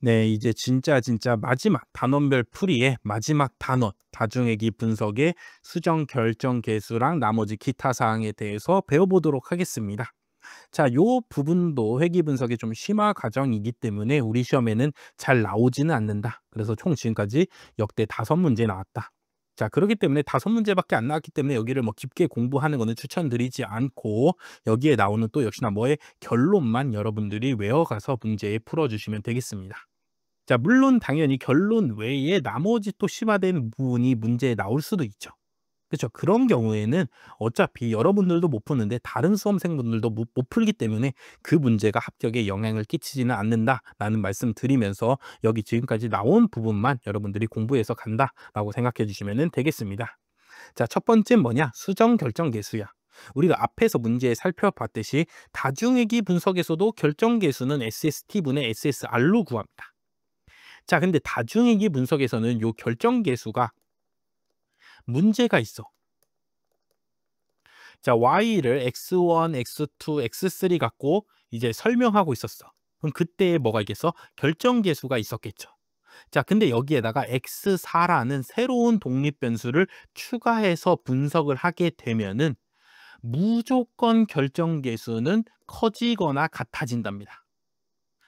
네, 이제 진짜 마지막 단원별 풀이의 마지막 단원, 다중회귀 분석의 수정 결정 계수랑 나머지 기타 사항에 대해서 배워보도록 하겠습니다. 자, 요 부분도 회귀 분석이 좀 심화 과정이기 때문에 우리 시험에는 잘 나오지는 않는다. 그래서 총 지금까지 역대 5문제 나왔다. 자, 그렇기 때문에 5문제밖에 안 나왔기 때문에 여기를 뭐 깊게 공부하는 거는 추천드리지 않고, 여기에 나오는 또 역시나 뭐의 결론만 여러분들이 외워가서 문제에 풀어주시면 되겠습니다. 자, 물론 당연히 결론 외에 나머지 또 심화된 부분이 문제에 나올 수도 있죠. 그렇죠. 그런 경우에는 어차피 여러분들도 못 푸는데 다른 수험생분들도 못 풀기 때문에 그 문제가 합격에 영향을 끼치지는 않는다라는 말씀 드리면서, 여기 지금까지 나온 부분만 여러분들이 공부해서 간다라고 생각해 주시면 되겠습니다. 자, 첫 번째는 뭐냐? 수정 결정 계수야. 우리가 앞에서 문제 살펴봤듯이 다중회귀 분석에서도 결정 계수는 SST분의 SSR로 구합니다. 자, 근데 다중회귀 분석에서는 요 결정 계수가 문제가 있어. 자, y를 x1, x2, x3 갖고 이제 설명하고 있었어. 그럼 그때 뭐가 있겠어? 결정 계수가 있었겠죠. 자, 근데 여기에다가 x4라는 새로운 독립 변수를 추가해서 분석을 하게 되면은 무조건 결정 계수는 커지거나 같아진답니다.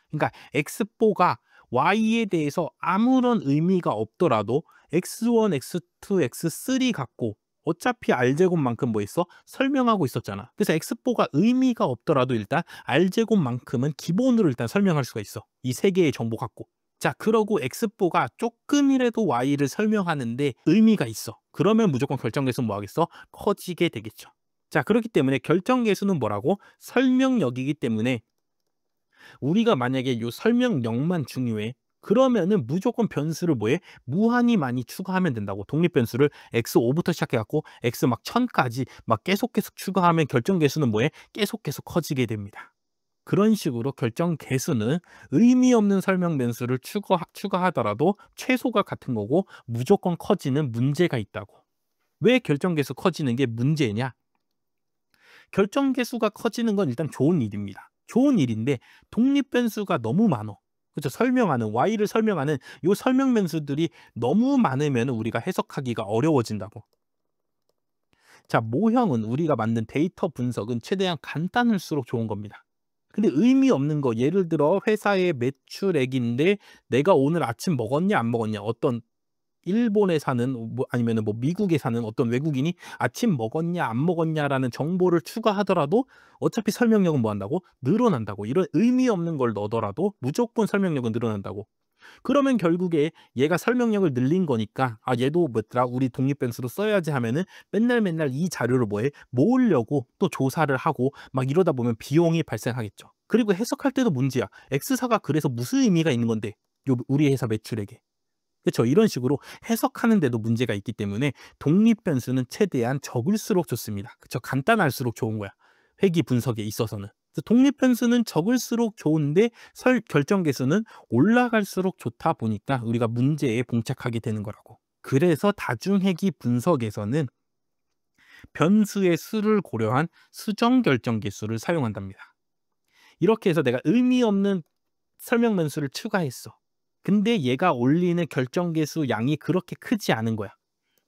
그러니까 x4가 y에 대해서 아무런 의미가 없더라도 x1, x2, x3 갖고 어차피 r제곱만큼 뭐 있어? 설명하고 있었잖아. 그래서 x4가 의미가 없더라도 일단 r제곱만큼은 기본으로 일단 설명할 수가 있어. 이 세 개의 정보 갖고. 자, 그러고 x4가 조금이라도 y를 설명하는데 의미가 있어. 그러면 무조건 결정계수는 뭐 하겠어? 커지게 되겠죠. 자, 그렇기 때문에 결정계수는 뭐라고? 설명력이기 때문에 우리가 만약에 요 설명력만 중요해. 그러면은 무조건 변수를 뭐해? 무한히 많이 추가하면 된다고. 독립 변수를 x5부터 시작해 갖고 x 막 1000까지 막 계속 추가하면 결정 계수는 뭐해? 계속 커지게 됩니다. 그런 식으로 결정 계수는 의미 없는 설명 변수를 추가하더라도 최소가 같은 거고 무조건 커지는 문제가 있다고. 왜 결정 계수 커지는 게 문제냐? 결정 계수가 커지는 건 일단 좋은 일입니다. 좋은 일인데 독립 변수가 너무 많어. 그렇죠. 설명하는 y를 설명하는 요 설명 변수들이 너무 많으면 우리가 해석하기가 어려워진다고. 자, 모형은 우리가 만든 데이터 분석은 최대한 간단할수록 좋은 겁니다. 근데 의미 없는 거, 예를 들어 회사의 매출액인데 내가 오늘 아침 먹었냐 안 먹었냐, 어떤 일본에 사는 뭐 아니면은 뭐 미국에 사는 어떤 외국인이 아침 먹었냐 안 먹었냐라는 정보를 추가하더라도 어차피 설명력은 뭐 한다고? 늘어난다고. 이런 의미 없는 걸 넣더라도 무조건 설명력은 늘어난다고. 그러면 결국에 얘가 설명력을 늘린 거니까, 아 얘도 뭐더라 우리 독립 변수로 써야지 하면은 맨날 이 자료를 뭐해? 모으려고 또 조사를 하고 막 이러다 보면 비용이 발생하겠죠. 그리고 해석할 때도 문제야. X사가 그래서 무슨 의미가 있는 건데, 요 우리 회사 매출액에. 그렇죠. 이런 식으로 해석하는 데도 문제가 있기 때문에 독립 변수는 최대한 적을수록 좋습니다. 그렇죠. 간단할수록 좋은 거야. 회귀 분석에 있어서는. 그래서 독립 변수는 적을수록 좋은데 결정 계수는 올라갈수록 좋다 보니까 우리가 문제에 봉착하게 되는 거라고. 그래서 다중회귀 분석에서는 변수의 수를 고려한 수정 결정 계수를 사용한답니다. 이렇게 해서 내가 의미 없는 설명 변수를 추가했어. 근데 얘가 올리는 결정 계수 양이 그렇게 크지 않은 거야.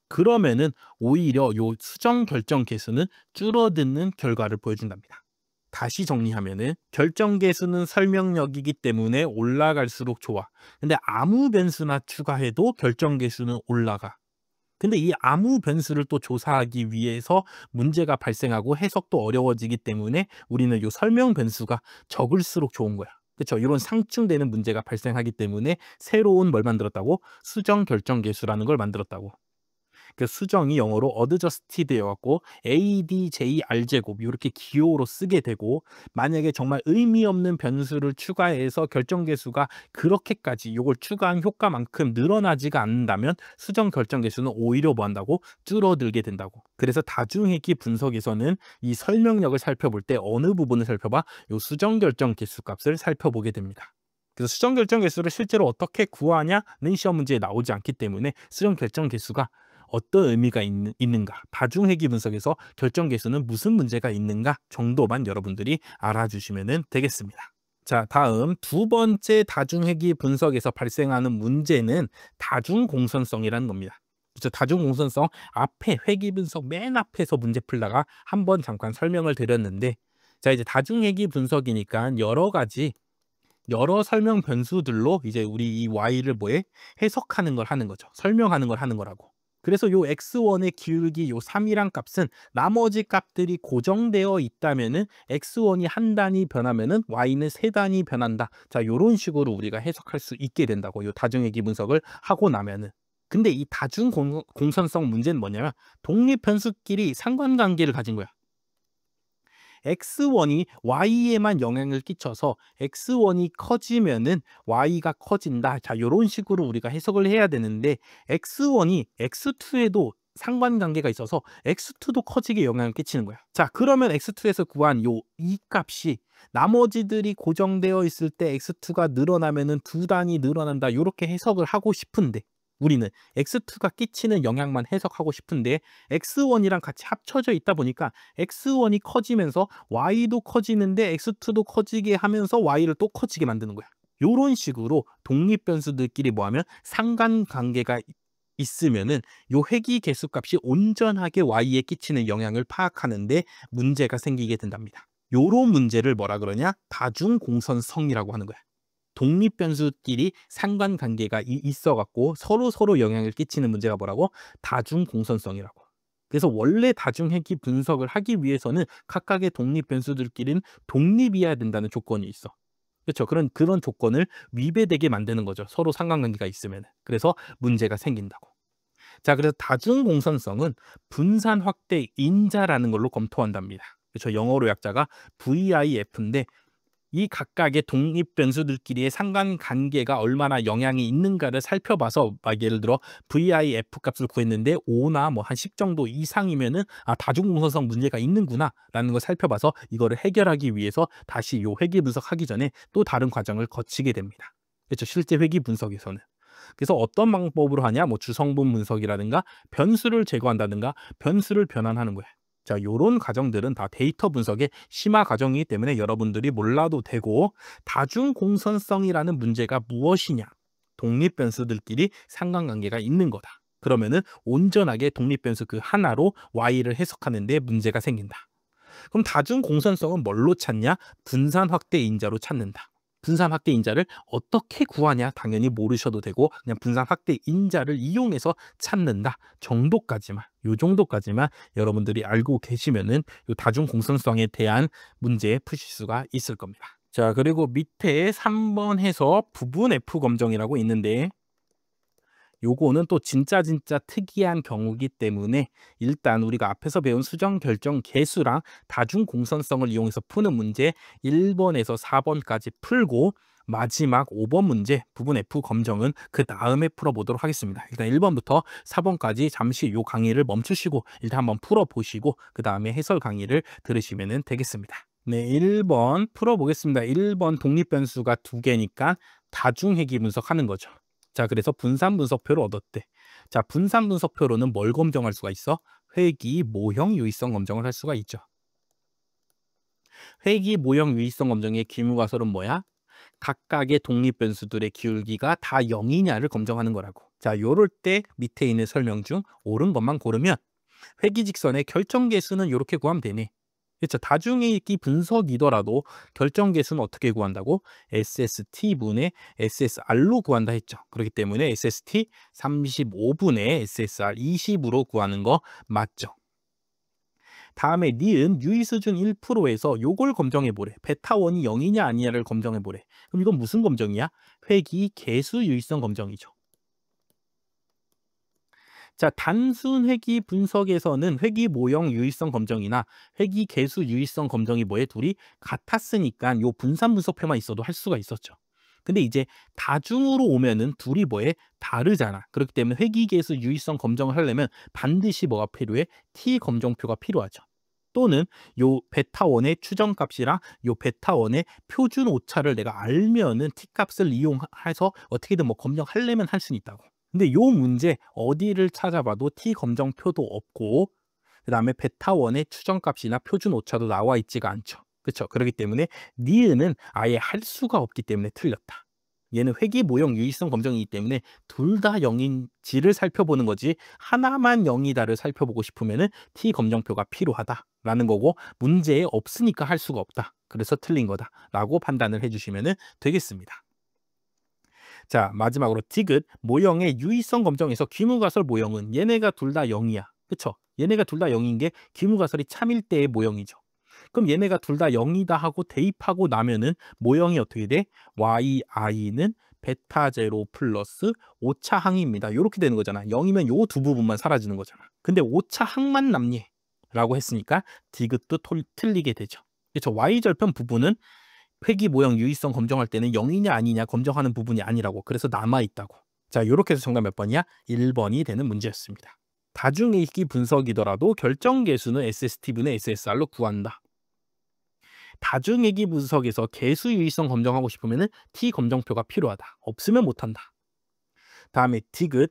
그러면은 오히려 요 수정 결정 계수는 줄어드는 결과를 보여준답니다. 다시 정리하면은 결정 계수는 설명력이기 때문에 올라갈수록 좋아. 근데 아무 변수나 추가해도 결정 계수는 올라가. 근데 이 아무 변수를 또 조사하기 위해서 문제가 발생하고 해석도 어려워지기 때문에 우리는 요 설명 변수가 적을수록 좋은 거야. 그렇죠? 이런 상충되는 문제가 발생하기 때문에 새로운 뭘 만들었다고? 수정 결정 계수라는 걸 만들었다고. 그 수정이 영어로 adjusted여 갖고 ADJR 제곱 이렇게 기호로 쓰게 되고, 만약에 정말 의미 없는 변수를 추가해서 결정 계수가 그렇게까지 요걸 추가한 효과만큼 늘어나지가 않는다면 수정 결정 계수는 오히려 뭐 한다고? 줄어들게 된다고. 그래서 다중회귀 분석에서는 이 설명력을 살펴볼 때 어느 부분을 살펴봐? 요 수정 결정 계수 값을 살펴보게 됩니다. 그래서 수정 결정 계수를 실제로 어떻게 구하냐는 시험 문제에 나오지 않기 때문에 수정 결정 계수가 어떤 의미가 있는가, 다중회귀 분석에서 결정 계수는 무슨 문제가 있는가 정도만 여러분들이 알아주시면 되겠습니다. 자, 다음 두 번째 다중회귀 분석에서 발생하는 문제는 다중공선성이라는 겁니다. 그렇죠? 다중공선성 앞에 회귀 분석 맨 앞에서 문제 풀다가 한번 잠깐 설명을 드렸는데, 자, 이제 다중회귀 분석이니까 여러 가지 여러 설명 변수들로 이제 우리 이 y를 뭐에 해석하는 걸 하는 거죠. 설명하는 걸 하는 거라고. 그래서 요 x1의 기울기 요 3이란 값은 나머지 값들이 고정되어 있다면은 x1이 한 단위 변하면은 y는 세 단위 변한다. 자, 요런 식으로 우리가 해석할 수 있게 된다고. 요 다중회귀 분석을 하고 나면은. 근데 이 다중 공선성 문제는 뭐냐면 독립 변수끼리 상관관계를 가진 거야. x1이 y에만 영향을 끼쳐서 x1이 커지면은 y가 커진다. 자, 요런 식으로 우리가 해석을 해야 되는데 x1이 x2에도 상관관계가 있어서 x2도 커지게 영향을 끼치는 거야. 자, 그러면 x2에서 구한 요 이 값이 나머지들이 고정되어 있을 때 x2가 늘어나면은 두 단위 늘어난다. 요렇게 해석을 하고 싶은데 우리는 x2가 끼치는 영향만 해석하고 싶은데 x1이랑 같이 합쳐져 있다 보니까 x1이 커지면서 y도 커지는데 x2도 커지게 하면서 y를 또 커지게 만드는 거야. 요런 식으로 독립 변수들끼리 뭐하면 상관관계가 있으면은 요 회귀 개수값이 온전하게 y에 끼치는 영향을 파악하는데 문제가 생기게 된답니다. 요런 문제를 뭐라 그러냐? 다중공선성이라고 하는 거야. 독립 변수끼리 상관관계가 있어갖고 서로 영향을 끼치는 문제가 뭐라고? 다중공선성이라고. 그래서 원래 다중회귀 분석을 하기 위해서는 각각의 독립 변수들끼리는 독립이어야 된다는 조건이 있어. 그렇죠? 그런 조건을 위배되게 만드는 거죠. 서로 상관관계가 있으면. 그래서 문제가 생긴다고. 자, 그래서 다중공선성은 분산 확대 인자라는 걸로 검토한답니다. 그렇죠? 영어로 약자가 VIF인데 이 각각의 독립 변수들끼리의 상관관계가 얼마나 영향이 있는가를 살펴봐서 막 예를 들어 VIF 값을 구했는데 5나 뭐 한 10 정도 이상이면은 다중공선성 문제가 있는구나라는 걸 살펴봐서 이거를 해결하기 위해서 다시 요 회귀 분석하기 전에 또 다른 과정을 거치게 됩니다. 그렇죠? 실제 회귀 분석에서는. 그래서 어떤 방법으로 하냐? 뭐 주성분 분석이라든가 변수를 제거한다든가 변수를 변환하는 거예요. 자, 요런 과정들은 다 데이터 분석의 심화 과정이기 때문에 여러분들이 몰라도 되고, 다중공선성이라는 문제가 무엇이냐? 독립 변수들끼리 상관관계가 있는 거다. 그러면은 온전하게 독립 변수 그 하나로 y를 해석하는 데 문제가 생긴다. 그럼 다중공선성은 뭘로 찾냐? 분산 확대 인자로 찾는다. 분산 확대 인자를 어떻게 구하냐? 당연히 모르셔도 되고 그냥 분산 확대 인자를 이용해서 찾는다 정도까지만, 요 정도까지만 여러분들이 알고 계시면은 요 다중 공선성에 대한 문제 푸실 수가 있을 겁니다. 자, 그리고 밑에 3번 해서 부분 F 검정이라고 있는데 요거는 또 진짜 특이한 경우이기 때문에 일단 우리가 앞에서 배운 수정 결정 계수랑 다중 공선성을 이용해서 푸는 문제 1번에서 4번까지 풀고 마지막 5번 문제 부분 F 검정은 그 다음에 풀어보도록 하겠습니다. 일단 1번부터 4번까지 잠시 요 강의를 멈추시고 일단 한번 풀어보시고 그 다음에 해설 강의를 들으시면 되겠습니다. 네, 1번 풀어보겠습니다. 1번 독립변수가 2개니까 다중회귀 분석하는 거죠. 자, 그래서 분산 분석표를 얻었대. 자, 분산 분석표로는 뭘 검정할 수가 있어? 회귀 모형 유의성 검정을 할 수가 있죠. 회귀 모형 유의성 검정의 기무가설은 뭐야? 각각의 독립 변수들의 기울기가 다 0이냐를 검정하는 거라고. 자, 요럴 때 밑에 있는 설명 중 옳은 것만 고르면 회귀 직선의 결정계수는 이렇게 구하면 되네. 그렇죠. 다중회귀 분석이더라도 결정계수는 어떻게 구한다고? SST분의 SSR로 구한다 했죠. 그렇기 때문에 SST 35분의 SSR 20으로 구하는 거 맞죠. 다음에 니은 유의수준 1%에서 요걸 검정해보래. 베타1이 0이냐 아니냐를 검정해보래. 그럼 이건 무슨 검정이야? 회귀 개수 유의성 검정이죠. 자, 단순 회귀 분석에서는 회귀 모형 유의성 검정이나 회귀 개수 유의성 검정이 뭐에 둘이 같았으니까 요 분산 분석표만 있어도 할 수가 있었죠. 근데 이제 다중으로 오면은 둘이 뭐에 다르잖아. 그렇기 때문에 회귀 개수 유의성 검정을 하려면 반드시 뭐가 필요해? T 검정표가 필요하죠. 또는 요 베타1의 추정값이랑 요 베타1의 표준 오차를 내가 알면은 T 값을 이용해서 어떻게든 뭐 검정하려면 할 수는 있다고. 근데 요 문제 어디를 찾아봐도 T 검정표도 없고 그다음에 베타1의 추정값이나 표준 오차도 나와 있지가 않죠. 그쵸? 그렇기 때문에 니은은 아예 할 수가 없기 때문에 틀렸다. 얘는 회귀 모형 유의성 검정이기 때문에 둘 다 0인지를 살펴보는 거지 하나만 0이다를 살펴보고 싶으면은 T 검정표가 필요하다라는 거고 문제에 없으니까 할 수가 없다. 그래서 틀린 거다라고 판단을 해주시면 되겠습니다. 자, 마지막으로 디귿 모형의 유의성 검정에서 귀무가설 모형은 얘네가 둘 다 0이야. 그쵸? 얘네가 둘 다 0인 게 귀무가설이 참일 때의 모형이죠. 그럼 얘네가 둘 다 0이다 하고 대입하고 나면은 모형이 어떻게 돼? yi는 베타 제로 플러스 오차 항입니다. 이렇게 되는 거잖아. 0이면 요 두 부분만 사라지는 거잖아. 근데 오차 항만 남니? 라고 했으니까 디귿도 틀리게 되죠. 그렇죠? y절편 부분은 회귀 모형 유의성 검정할 때는 0이냐 아니냐 검정하는 부분이 아니라고. 그래서 남아있다고. 자, 이렇게 해서 정답 몇 번이야? 1번이 되는 문제였습니다. 다중이익이 분석이더라도 결정계수는 SST분의 SSR로 구한다. 다중이익이 분석에서 계수 유의성 검정하고 싶으면 T 검정표가 필요하다. 없으면 못한다. 다음에 디귿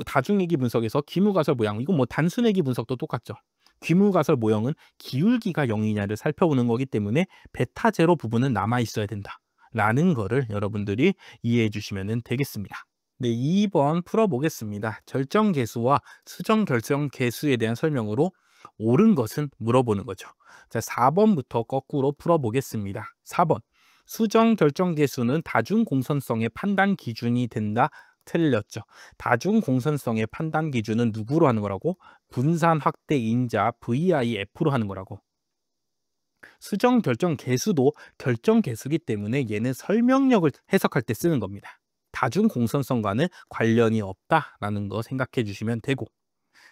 다중이익이 분석에서 기무가설 모양. 이건 뭐 단순이익이 분석도 똑같죠. 귀무가설 모형은 기울기가 0이냐를 살펴보는 거기 때문에 베타 제로 부분은 남아 있어야 된다. 라는 거를 여러분들이 이해해 주시면 되겠습니다. 네, 2번 풀어보겠습니다. 절정계수와 수정결정계수에 대한 설명으로 옳은 것은 물어보는 거죠. 자, 4번부터 거꾸로 풀어보겠습니다. 4번. 수정결정계수는 다중공선성의 판단 기준이 된다. 틀렸죠. 다중공선성의 판단 기준은 누구로 하는 거라고? 분산 확대 인자 VIF로 하는 거라고. 수정 결정 계수도 결정 계수기 때문에 얘는 설명력을 해석할 때 쓰는 겁니다. 다중공선성과는 관련이 없다라는 거 생각해 주시면 되고.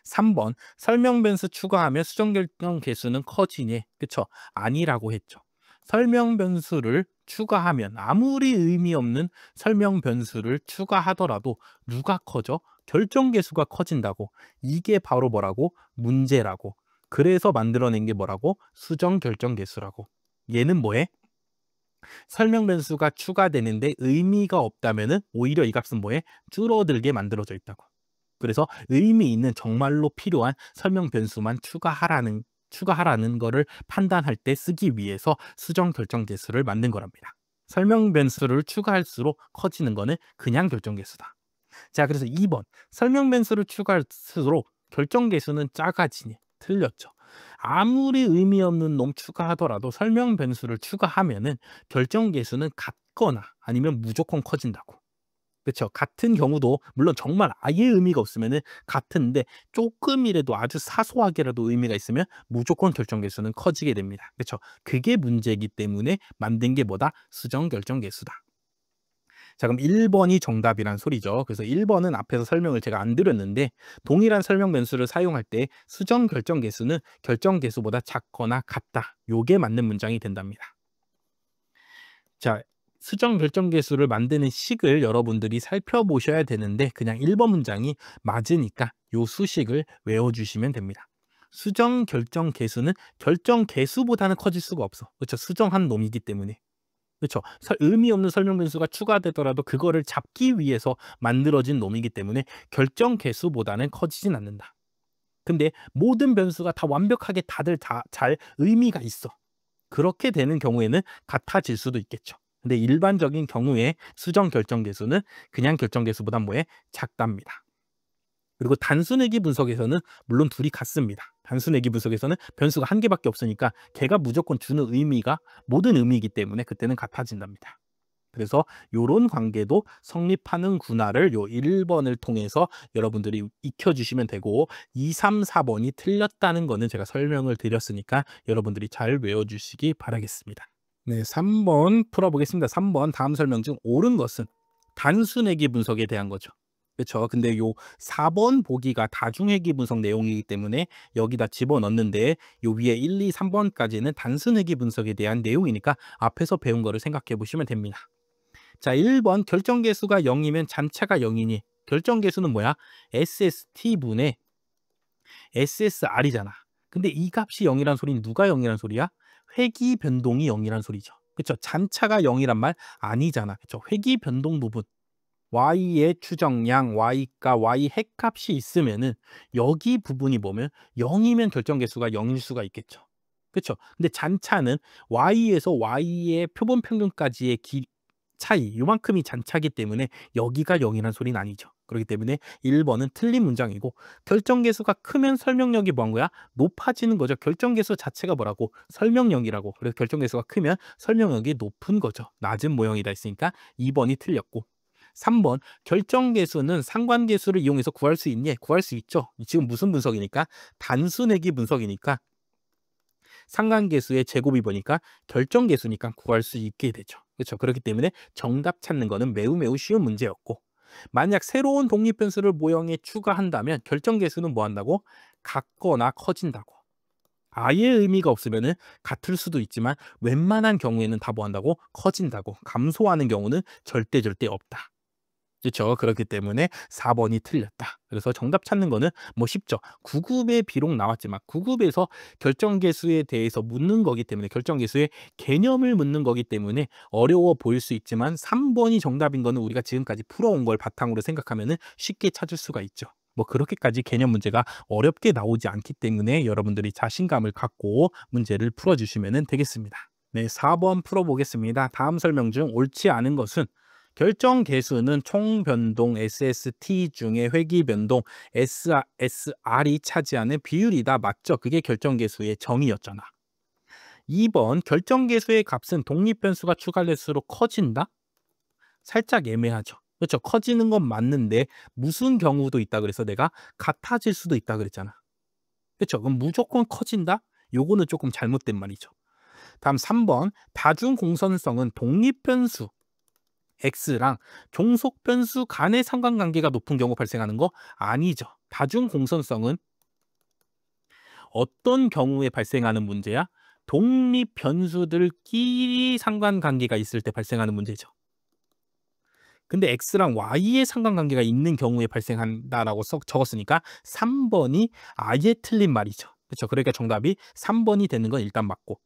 3번 설명 변수 추가하면 수정 결정 계수는 커지니? 그쵸? 아니라고 했죠. 설명 변수를 추가하면 아무리 의미 없는 설명 변수를 추가하더라도 누가 커져? 결정 계수가 커진다고. 이게 바로 뭐라고? 문제라고. 그래서 만들어낸 게 뭐라고? 수정 결정 계수라고. 얘는 뭐해? 설명 변수가 추가되는데 의미가 없다면은 오히려 이 값은 뭐해? 줄어들게 만들어져 있다고. 그래서 의미 있는 정말로 필요한 설명 변수만 추가하라는 거를 판단할 때 쓰기 위해서 수정 결정 계수를 만든 거랍니다. 설명 변수를 추가할수록 커지는 거는 그냥 결정 계수다. 자, 그래서 2번 설명 변수를 추가할수록 결정 계수는 작아지니? 틀렸죠. 아무리 의미 없는 놈 추가하더라도 설명 변수를 추가하면은 결정 계수는 같거나 아니면 무조건 커진다고. 그렇죠. 같은 경우도 물론 정말 아예 의미가 없으면은 같은데 조금이라도 아주 사소하게라도 의미가 있으면 무조건 결정 계수는 커지게 됩니다. 그렇죠. 그게 문제이기 때문에 만든 게 뭐다? 수정 결정 계수다. 자, 그럼 1번이 정답이란 소리죠. 그래서 1번은 앞에서 설명을 제가 안 드렸는데 동일한 설명 변수를 사용할 때 수정 결정 계수는 결정 계수보다 작거나 같다. 요게 맞는 문장이 된답니다. 자, 수정 결정 계수를 만드는 식을 여러분들이 살펴보셔야 되는데 그냥 1번 문장이 맞으니까 요 수식을 외워주시면 됩니다. 수정 결정 계수는 결정 계수보다는 커질 수가 없어. 그렇죠? 수정한 놈이기 때문에. 그렇죠? 의미 없는 설명 변수가 추가되더라도 그거를 잡기 위해서 만들어진 놈이기 때문에 결정 계수보다는 커지진 않는다. 근데 모든 변수가 다 완벽하게 다들 다 잘 의미가 있어. 그렇게 되는 경우에는 같아질 수도 있겠죠. 근데 일반적인 경우에 수정 결정 계수는 그냥 결정 계수보단 뭐에 작답니다. 그리고 단순회귀 분석에서는 물론 둘이 같습니다. 단순회귀 분석에서는 변수가 한 개밖에 없으니까 걔가 무조건 주는 의미가 모든 의미이기 때문에 그때는 같아진답니다. 그래서 이런 관계도 성립하는구나를 요 1번을 통해서 여러분들이 익혀주시면 되고 2, 3, 4번이 틀렸다는 거는 제가 설명을 드렸으니까 여러분들이 잘 외워주시기 바라겠습니다. 네, 3번 풀어보겠습니다. 3번 다음 설명 중 옳은 것은 단순회귀 분석에 대한 거죠. 그렇죠. 근데 요 4번 보기가 다중회귀 분석 내용이기 때문에 여기다 집어넣는데 요 위에 1, 2, 3번까지는 단순회귀 분석에 대한 내용이니까 앞에서 배운 거를 생각해 보시면 됩니다. 자, 1번 결정계수가 0이면 잔차가 0이니 결정계수는 뭐야? SST분의 SSR이잖아. 근데 이 값이 0이란 소리는 누가 0이란 소리야? 회귀 변동이 0이란 소리죠. 그렇죠? 잔차가 0이란 말 아니잖아. 그렇죠? 회귀 변동 부분. y의 추정량, y가 y 핵값이 있으면은 여기 부분이 보면 0이면 결정계수가 0일 수가 있겠죠. 그쵸? 근데 잔차는 y에서 y의 표본 평균까지의 차이 요만큼이 잔차기 때문에 여기가 0이란 소리는 아니죠. 그렇기 때문에 1번은 틀린 문장이고 결정계수가 크면 설명력이 뭐한 거야? 높아지는 거죠. 결정계수 자체가 뭐라고? 설명력이라고. 그래서 결정계수가 크면 설명력이 높은 거죠. 낮은 모형이다 했으니까 2번이 틀렸고 3번 결정계수는 상관계수를 이용해서 구할 수 있니? 구할 수 있죠. 지금 무슨 분석이니까? 단수내기 분석이니까 상관계수의 제곱이 보니까 결정계수니까 구할 수 있게 되죠. 그렇죠? 그렇기 때문에 정답 찾는 거는 매우 매우 쉬운 문제였고 만약 새로운 독립변수를 모형에 추가한다면 결정계수는 뭐 한다고? 같거나 커진다고. 아예 의미가 없으면은 같을 수도 있지만 웬만한 경우에는 다 뭐 한다고? 커진다고. 감소하는 경우는 절대 없다. 그렇죠. 그렇기 때문에 4번이 틀렸다. 그래서 정답 찾는 거는 뭐 쉽죠. 9급에 비록 나왔지만 9급에서 결정계수에 대해서 묻는 거기 때문에 결정계수의 개념을 묻는 거기 때문에 어려워 보일 수 있지만 3번이 정답인 거는 우리가 지금까지 풀어온 걸 바탕으로 생각하면 쉽게 찾을 수가 있죠. 뭐 그렇게까지 개념 문제가 어렵게 나오지 않기 때문에 여러분들이 자신감을 갖고 문제를 풀어주시면 되겠습니다. 네, 4번 풀어보겠습니다. 다음 설명 중 옳지 않은 것은 결정계수는 총변동 SST 중에 회귀변동 SR이 차지하는 비율이다. 맞죠? 그게 결정계수의 정의였잖아. 2번 결정계수의 값은 독립변수가 추가될수록 커진다? 살짝 애매하죠. 그렇죠? 커지는 건 맞는데 무슨 경우도 있다 그래서 내가 같아질 수도 있다 그랬잖아. 그렇죠? 그럼 무조건 커진다? 요거는 조금 잘못된 말이죠. 다음 3번 다중공선성은 독립변수 X랑 종속변수 간의 상관관계가 높은 경우 발생하는 거 아니죠. 다중공선성은 어떤 경우에 발생하는 문제야? 독립변수들끼리 상관관계가 있을 때 발생하는 문제죠. 근데 X랑 Y의 상관관계가 있는 경우에 발생한다라고 적었으니까 3번이 아예 틀린 말이죠. 그렇죠? 그러니까 정답이 3번이 되는 건 일단 맞고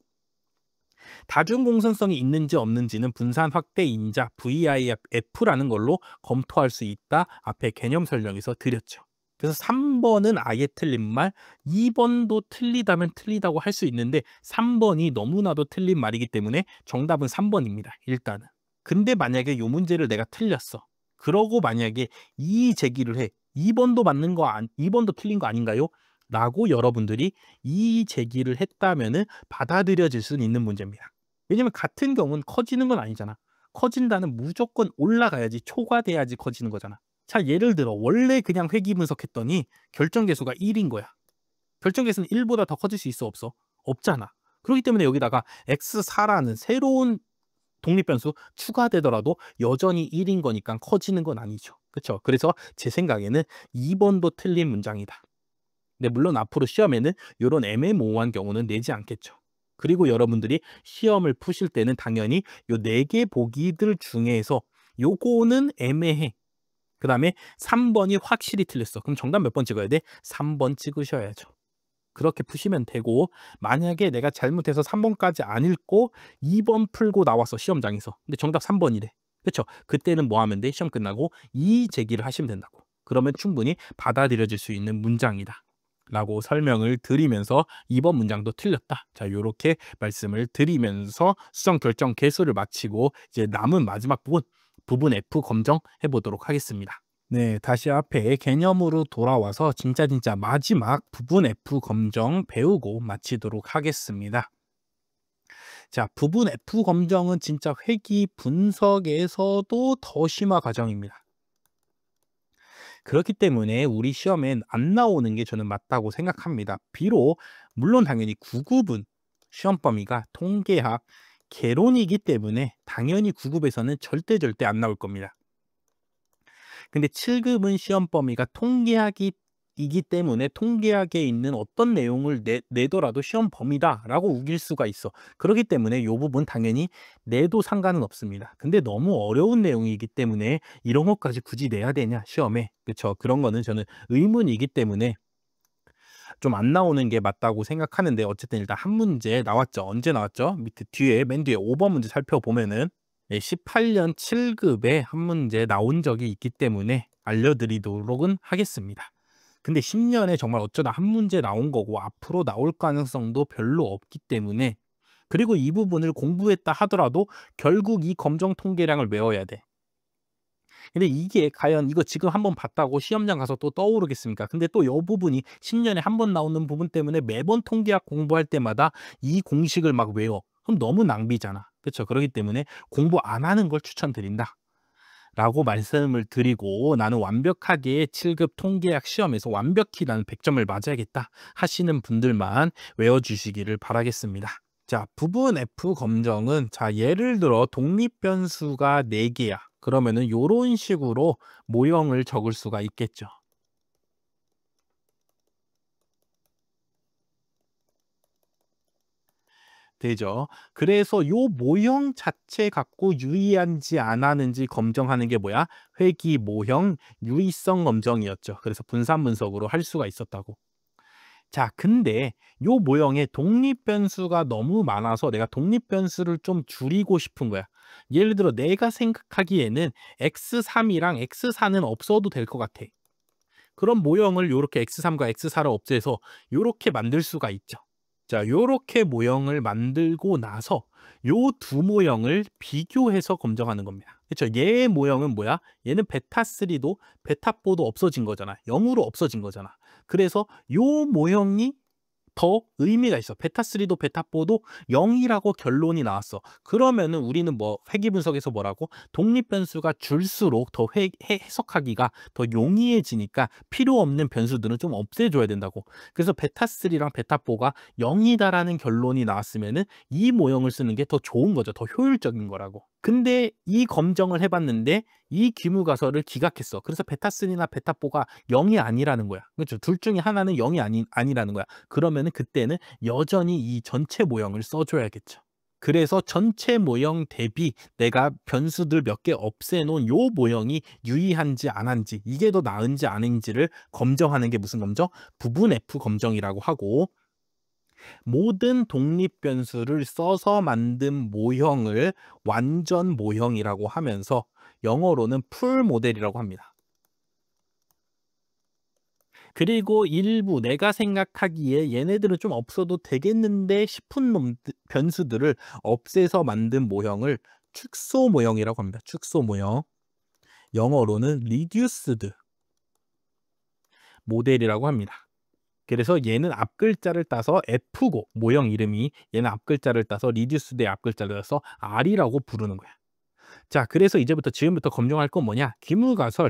다중공선성이 있는지 없는지는 분산 확대 인자 VIF라는 걸로 검토할 수 있다. 앞에 개념 설명에서 드렸죠. 그래서 3번은 아예 틀린 말, 2번도 틀리다면 틀리다고 할 수 있는데 3번이 너무나도 틀린 말이기 때문에 정답은 3번입니다. 일단은. 근데 만약에 이 문제를 내가 틀렸어. 그러고 만약에 이의 제기를 해. 2번도 맞는 거 2번도 틀린 거 아닌가요? 라고 여러분들이 이의 제기를 했다면은 받아들여질 수는 있는 문제입니다. 왜냐면 같은 경우는 커지는 건 아니잖아. 커진다는 무조건 올라가야지 초과돼야지 커지는 거잖아. 자, 예를 들어 원래 그냥 회귀 분석했더니 결정계수가 1인 거야. 결정계수는 1보다 더 커질 수 있어 없어? 없잖아. 그렇기 때문에 여기다가 X4라는 새로운 독립변수 추가되더라도 여전히 1인 거니까 커지는 건 아니죠. 그렇죠? 그래서 제 생각에는 2번도 틀린 문장이다. 근데 물론 앞으로 시험에는 이런 애매모호한 경우는 내지 않겠죠. 그리고 여러분들이 시험을 푸실 때는 당연히 요 4개 보기들 중에서 요거는 애매해. 그 다음에 3번이 확실히 틀렸어. 그럼 정답 몇 번 찍어야 돼? 3번 찍으셔야죠. 그렇게 푸시면 되고 만약에 내가 잘못해서 3번까지 안 읽고 2번 풀고 나왔어. 시험장에서. 근데 정답 3번이래. 그렇죠? 그때는 뭐 하면 돼? 시험 끝나고 이의 제기를 하시면 된다고. 그러면 충분히 받아들여질 수 있는 문장이다. 라고 설명을 드리면서 2번 문장도 틀렸다. 자, 요렇게 말씀을 드리면서 수정 결정 개수를 마치고 이제 남은 마지막 부분 F 검정해 보도록 하겠습니다. 네, 다시 앞에 개념으로 돌아와서 진짜 마지막 부분 F 검정 배우고 마치도록 하겠습니다. 자, 부분 F 검정은 진짜 회귀 분석에서도 더 심화 과정입니다. 그렇기 때문에 우리 시험엔 안 나오는 게 저는 맞다고 생각합니다. 비록 물론 당연히 9급은 시험 범위가 통계학, 개론이기 때문에 당연히 9급에서는 절대 안 나올 겁니다. 근데 7급은 시험 범위가 통계학이기 때문에 통계학에 있는 어떤 내용을 내더라도 시험 범위다라고 우길 수가 있어. 그렇기 때문에 이 부분 당연히 내도 상관은 없습니다. 근데 너무 어려운 내용이기 때문에 이런 것까지 굳이 내야 되냐 시험에. 그렇죠. 그런 거는 저는 의문이기 때문에 좀 안 나오는 게 맞다고 생각하는데 어쨌든 일단 한 문제 나왔죠. 언제 나왔죠? 밑에 맨 뒤에 5번 문제 살펴보면은 18년 7급에 한 문제 나온 적이 있기 때문에 알려드리도록은 하겠습니다. 근데 10년에 정말 어쩌다 한 문제 나온 거고 앞으로 나올 가능성도 별로 없기 때문에, 그리고 이 부분을 공부했다 하더라도 결국 이 검정 통계량을 외워야 돼. 근데 이게 과연 이거 지금 한번 봤다고 시험장 가서 또 떠오르겠습니까? 근데 또 요 부분이 10년에 한 번 나오는 부분 때문에 매번 통계학 공부할 때마다 이 공식을 막 외워. 그럼 너무 낭비잖아. 그쵸? 그렇기 때문에 공부 안 하는 걸 추천드린다 라고 말씀을 드리고, 나는 완벽하게 7급 통계학 시험에서 완벽히 나는 100점을 맞아야겠다 하시는 분들만 외워주시기를 바라겠습니다. 자, 부분 F 검정은, 자, 예를 들어 독립 변수가 4개야. 그러면은 요런 식으로 모형을 적을 수가 있겠죠. 되죠. 그래서 요 모형 자체 갖고 유의한지 안 하는지 검정하는 게 뭐야? 회귀 모형 유의성 검정이었죠. 그래서 분산 분석으로 할 수가 있었다고. 자, 근데 요 모형에 독립 변수가 너무 많아서 내가 독립 변수를 좀 줄이고 싶은 거야. 예를 들어 내가 생각하기에는 x3이랑 x4는 없어도 될 것 같아. 그런 모형을 요렇게 x3과 x4를 없애서 요렇게 만들 수가 있죠. 자, 요렇게 모형을 만들고 나서 요 두 모형을 비교해서 검정하는 겁니다. 그렇죠? 얘의 모형은 뭐야? 얘는 베타3도 베타4도 없어진 거잖아. 0으로 없어진 거잖아. 그래서 요 모형이 더 의미가 있어. 베타3도 베타4도 0이라고 결론이 나왔어. 그러면은 우리는 뭐 회귀 분석에서 뭐라고? 독립 변수가 줄수록 더 해석하기가 더 용이해지니까 필요 없는 변수들은 좀 없애줘야 된다고. 그래서 베타3랑 베타4가 0이다라는 결론이 나왔으면은 이 모형을 쓰는 게 더 좋은 거죠. 더 효율적인 거라고. 근데 이 검정을 해봤는데 이 기무가설을 기각했어. 그래서 베타3나 베타4가 0이 아니라는 거야. 그렇죠? 둘 중에 하나는 0이 아니라는 거야. 그러면은 그때는 여전히 이 전체 모형을 써줘야겠죠. 그래서 전체 모형 대비 내가 변수들 몇 개 없애놓은 요 모형이 유의한지 안 한지, 이게 더 나은지 아닌지를 검정하는 게 무슨 검정? 부분 F 검정이라고 하고, 모든 독립 변수를 써서 만든 모형을 완전 모형이라고 하면서 영어로는 풀 모델이라고 합니다. 그리고 일부 내가 생각하기에 얘네들은 좀 없어도 되겠는데 싶은 변수들을 없애서 만든 모형을 축소 모형이라고 합니다. 축소 모형. 영어로는 reduced 모델이라고 합니다. 그래서 얘는 앞글자를 따서 F고, 모형 이름이 얘는 앞글자를 따서 reduced의 앞글자를 따서 R이라고 부르는 거야. 자, 그래서 이제부터 지금부터 검증할 건 뭐냐? 기무가설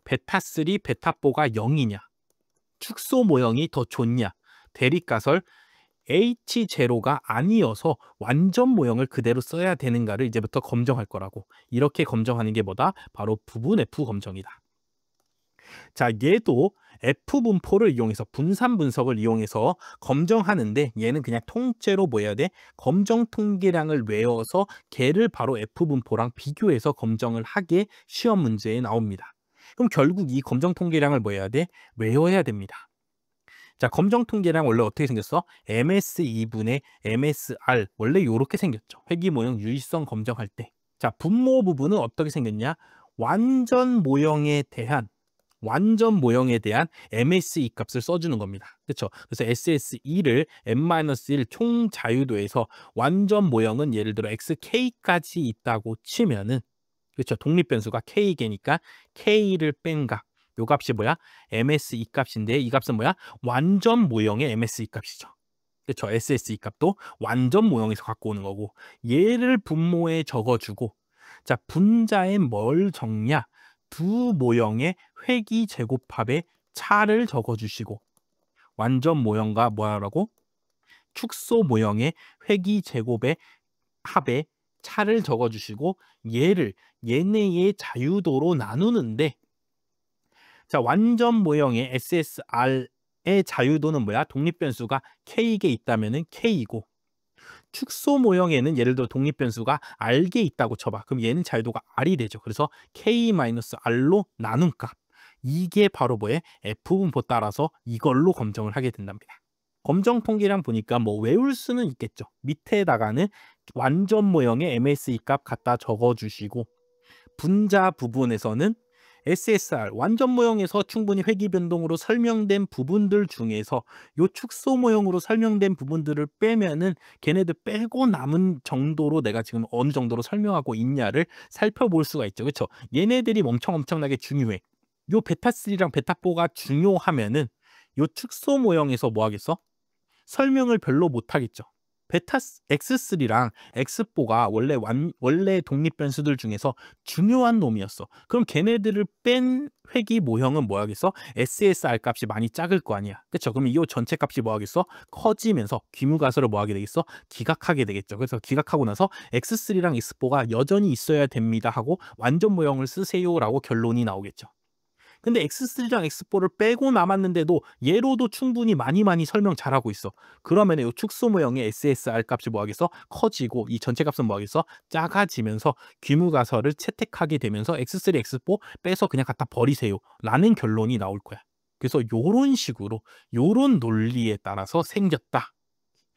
베타3, 베타4가 0이냐? 축소 모형이 더 좋냐? 대립가설 H0가 아니어서 완전 모형을 그대로 써야 되는가를 이제부터 검증할 거라고. 이렇게 검증하는 게 뭐다? 바로 부분 F 검정이다. 자, 얘도 F 분포를 이용해서 분산 분석을 이용해서 검정하는데, 얘는 그냥 통째로 뭐 해야 돼? 검정 통계량을 외워서 걔를 바로 F 분포랑 비교해서 검정을 하게 시험 문제에 나옵니다. 그럼 결국 이 검정 통계량을 뭐 해야 돼? 외워야 됩니다. 자, 검정 통계량 원래 어떻게 생겼어? MS2분의 MSR, 원래 이렇게 생겼죠. 회귀 모형 유의성 검정할 때. 자, 분모 부분은 어떻게 생겼냐? 완전 모형에 대한 MSE 값을 써주는 겁니다. 그렇죠? 그래서 SSE를 n-1 총 자유도에서 완전 모형은 예를 들어 xk까지 있다고 치면은, 그렇죠? 독립 변수가 k개니까 k를 뺀 값. 요 값이 뭐야? MSE 값인데, 이 값은 뭐야? 완전 모형의 MSE 값이죠. 그렇죠? SSE 값도 완전 모형에서 갖고 오는 거고, 얘를 분모에 적어주고, 자, 분자에 뭘 적냐? 두 모형의 회귀 제곱합의 차를 적어주시고, 완전 모형과 뭐라고? 축소 모형의 회귀 제곱의 합의 차를 적어주시고, 얘네의 자유도로 나누는데, 자, 완전 모형의 SSR의 자유도는 뭐야? 독립 변수가 K개 있다면은 K이고, 축소 모형에는 예를 들어 독립 변수가 R개 있다고 쳐봐. 그럼 얘는 자유도가 R이 되죠. 그래서 K-R로 나눈 값. 이게 바로 뭐에? F분포 따라서 이걸로 검정을 하게 된답니다. 검정 통계량 보니까 뭐 외울 수는 있겠죠. 밑에다가는 완전 모형의 MSE 값 갖다 적어주시고, 분자 부분에서는 SSR 완전 모형에서 충분히 회귀 변동으로 설명된 부분들 중에서 요 축소 모형으로 설명된 부분들을 빼면은 걔네들 빼고 남은 정도로 내가 지금 어느 정도로 설명하고 있냐를 살펴볼 수가 있죠. 그렇죠? 얘네들이 엄청나게 중요해. 요 베타3랑 베타4가 중요하면은 요 축소 모형에서 뭐 하겠어? 설명을 별로 못 하겠죠. 베타 X3랑 X4가 원래 독립 변수들 중에서 중요한 놈이었어. 그럼 걔네들을 뺀 회귀 모형은 뭐 하겠어? SSR 값이 많이 작을 거 아니야. 그렇죠? 그럼 이 전체 값이 뭐 하겠어? 커지면서 귀무가설을 뭐 하게 되겠어? 기각하게 되겠죠. 그래서 기각하고 나서 X3랑 X4가 여전히 있어야 됩니다 하고 완전 모형을 쓰세요라고 결론이 나오겠죠. 근데 X3랑 X4를 빼고 남았는데도 얘로도 충분히 많이 설명 잘하고 있어. 그러면 이 축소 모형의 SSR 값이 뭐 하겠어? 커지고 이 전체 값은 뭐 하겠어? 작아지면서 귀무가설을 채택하게 되면서 X3, X4 빼서 그냥 갖다 버리세요 라는 결론이 나올 거야. 그래서 요런 식으로 요런 논리에 따라서 생겼다.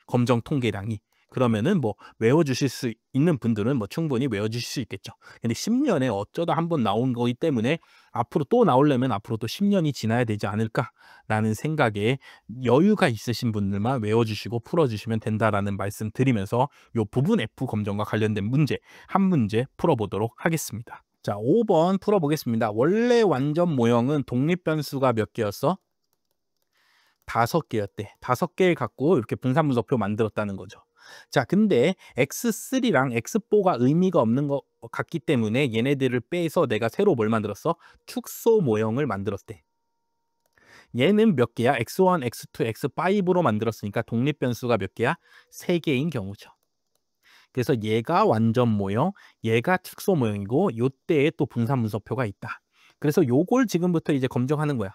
검정 통계량이. 그러면은 뭐 외워주실 수 있는 분들은 뭐 충분히 외워주실 수 있겠죠. 근데 10년에 어쩌다 한번 나온 거기 때문에 앞으로 또 나오려면 앞으로 또 10년이 지나야 되지 않을까라는 생각에 여유가 있으신 분들만 외워주시고 풀어주시면 된다라는 말씀 드리면서 요 부분 F 검정과 관련된 문제 한 문제 풀어보도록 하겠습니다. 자, 5번 풀어보겠습니다. 원래 완전 모형은 독립 변수가 몇 개였어? 5개였대. 5개를 갖고 이렇게 분산분석표 만들었다는 거죠. 자, 근데 X3랑 X4가 의미가 없는 것 같기 때문에 얘네들을 빼서 내가 새로 뭘 만들었어? 축소 모형을 만들었대. 얘는 몇 개야? X1, X2, X5로 만들었으니까 독립 변수가 몇 개야? 3개인 경우죠. 그래서 얘가 완전 모형, 얘가 축소 모형이고 요때에 또 분산분석표가 있다. 그래서 요걸 지금부터 이제 검증하는 거야.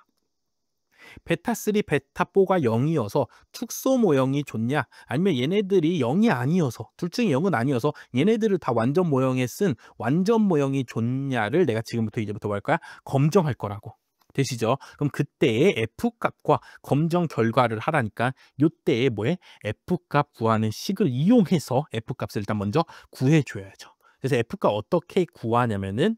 베타3, 베타4가 0이어서 축소 모형이 좋냐? 아니면 얘네들이 0이 아니어서 둘 중에 0은 아니어서 얘네들을 다 완전 모형에 쓴 완전 모형이 좋냐를 내가 지금부터 이제부터 뭐 할 거야? 검증할 거라고. 되시죠? 그럼 그때의 F값과 검증 결과를 하라니까 요때에 뭐해? F값 구하는 식을 이용해서 F값을 일단 먼저 구해줘야죠. 그래서 F값 어떻게 구하냐면은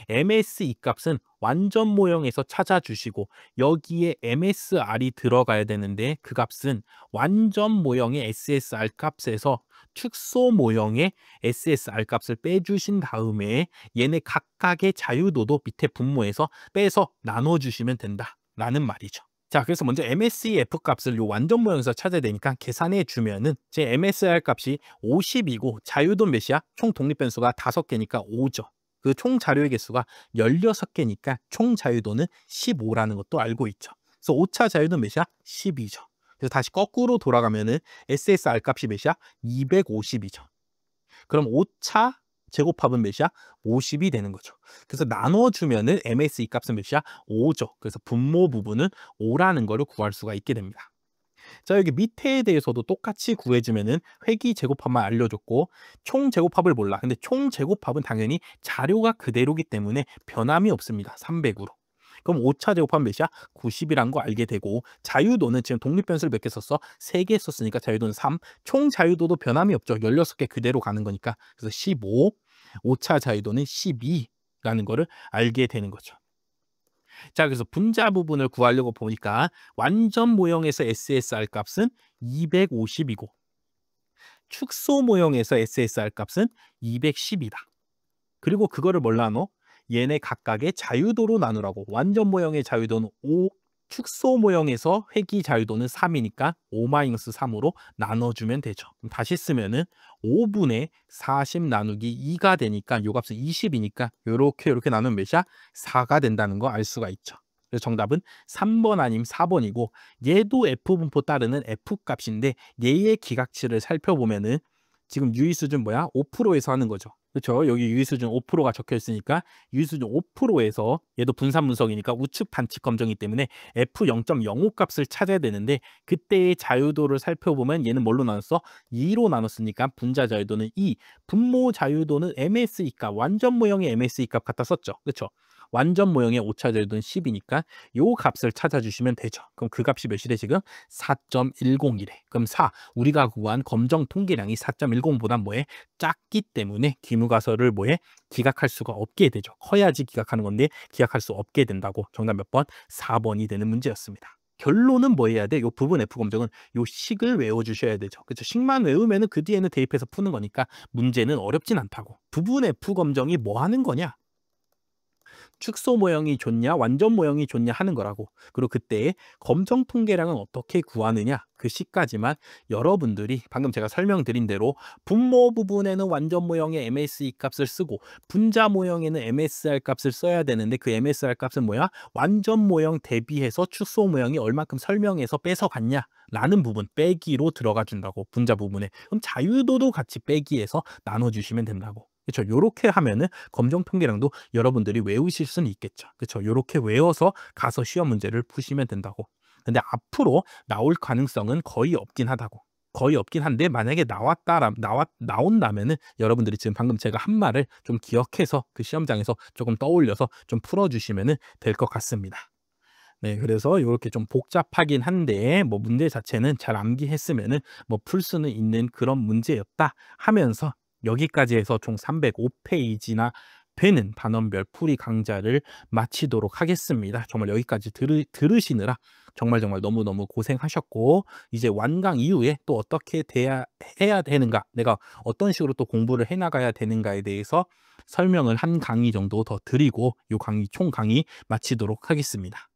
MSE 값은 완전 모형에서 찾아주시고 여기에 MSR이 들어가야 되는데 그 값은 완전 모형의 SSR 값에서 축소 모형의 SSR 값을 빼주신 다음에 얘네 각각의 자유도도 밑에 분모에서 빼서 나눠주시면 된다라는 말이죠. 자, 그래서 먼저 MSEF 값을 요 완전 모형에서 찾아야 되니까 계산해 주면은 제 MSR 값이 50이고 자유도 몇이야? 총 독립 변수가 5개니까 5죠. 그 총 자료의 개수가 16개니까 총 자유도는 15라는 것도 알고 있죠. 그래서 5차 자유도는 몇이야? 12죠. 그래서 다시 거꾸로 돌아가면은 SSR 값이 몇이야? 250이죠. 그럼 5차 제곱합은 몇이야? 50이 되는 거죠. 그래서 나눠주면은 MSE 값은 몇이야? 5죠. 그래서 분모 부분은 5라는 거를 구할 수가 있게 됩니다. 자, 여기 밑에에 대해서도 똑같이 구해주면은 회귀 제곱합만 알려줬고 총 제곱합을 몰라. 근데 총 제곱합은 당연히 자료가 그대로기 때문에 변함이 없습니다. 300으로. 그럼 5차 제곱합은 몇이야? 90이란 거 알게 되고 자유도는 지금 독립변수를 몇 개 썼어? 3개 썼으니까 자유도는 3. 총 자유도도 변함이 없죠. 16개 그대로 가는 거니까. 그래서 15. 5차 자유도는 12라는 거를 알게 되는 거죠. 자, 그래서 분자 부분을 구하려고 보니까 완전 모형에서 SSR 값은 250이고 축소 모형에서 SSR 값은 210이다. 그리고 그거를 뭘 나눠? 얘네 각각의 자유도로 나누라고. 완전 모형의 자유도는 5, 축소 모형에서 회귀 자유도는 3이니까 5-3으로 나눠주면 되죠. 그럼 다시 쓰면은 5분의 40 나누기 2가 되니까 요 값은 20이니까 요렇게 나누면 몇이야? 4가 된다는 거 알 수가 있죠. 그래서 정답은 3번 아님 4번이고 얘도 F분포 따르는 F값인데 얘의 기각치를 살펴보면은 지금 유의수준 뭐야? 5%에서 하는 거죠. 그렇죠? 여기 유의수준 5%가 적혀 있으니까 유의수준 5%에서 얘도 분산분석이니까 우측 반칙 검정이기 때문에 F 0.05 값을 찾아야 되는데 그때의 자유도를 살펴보면 얘는 뭘로 나눴어? 2로 나눴으니까 분자 자유도는 2, 분모 자유도는 MSE 값, 완전 모형의 MSE 값 갖다 썼죠. 그렇죠? 완전 모형의 오차 자유도는 10이니까 요 값을 찾아주시면 되죠. 그럼 그 값이 몇이래 지금? 4.10이래. 그럼 4, 우리가 구한 검정 통계량이 4.10보다 뭐해? 작기 때문에 기무 교과서를 뭐해? 기각할 수가 없게 되죠. 커야지 기각하는 건데 기각할 수 없게 된다고. 정답 몇 번? 4번이 되는 문제였습니다. 결론은 뭐 해야 돼? 요 부분 F 검정은 요 식을 외워주셔야 되죠. 그렇죠? 식만 외우면은 그 뒤에는 대입해서 푸는 거니까 문제는 어렵진 않다고. 부분 F 검정이 뭐 하는 거냐? 축소 모형이 좋냐, 완전 모형이 좋냐 하는 거라고. 그리고 그때 검정 통계량은 어떻게 구하느냐? 그 시까지만 여러분들이 방금 제가 설명드린 대로 분모 부분에는 완전 모형의 MSE 값을 쓰고 분자 모형에는 MSR 값을 써야 되는데 그 MSR 값은 뭐야? 완전 모형 대비해서 축소 모형이 얼마큼 설명해서 뺏어갔냐? 라는 부분 빼기로 들어가 준다고. 분자 부분에. 그럼 자유도도 같이 빼기해서 나눠주시면 된다고. 그렇죠. 요렇게 하면은 검정 통계량도 여러분들이 외우실 수는 있겠죠. 그렇죠. 요렇게 외워서 가서 시험 문제를 푸시면 된다고. 근데 앞으로 나올 가능성은 거의 없긴 하다고. 거의 없긴 한데 만약에 나온다면은 여러분들이 지금 방금 제가 한 말을 좀 기억해서 그 시험장에서 조금 떠올려서 좀 풀어주시면 될 것 같습니다. 네, 그래서 요렇게 좀 복잡하긴 한데 뭐 문제 자체는 잘 암기했으면은 뭐 풀 수는 있는 그런 문제였다 하면서 여기까지 해서 총 305페이지나 되는 단원별 풀이 강좌를 마치도록 하겠습니다. 정말 여기까지 들으시느라 정말 너무너무 고생하셨고 이제 완강 이후에 또 어떻게 해야 되는가, 내가 어떤 식으로 또 공부를 해나가야 되는가에 대해서 설명을 한 강의 정도 더 드리고 이 강의 총 강의 마치도록 하겠습니다.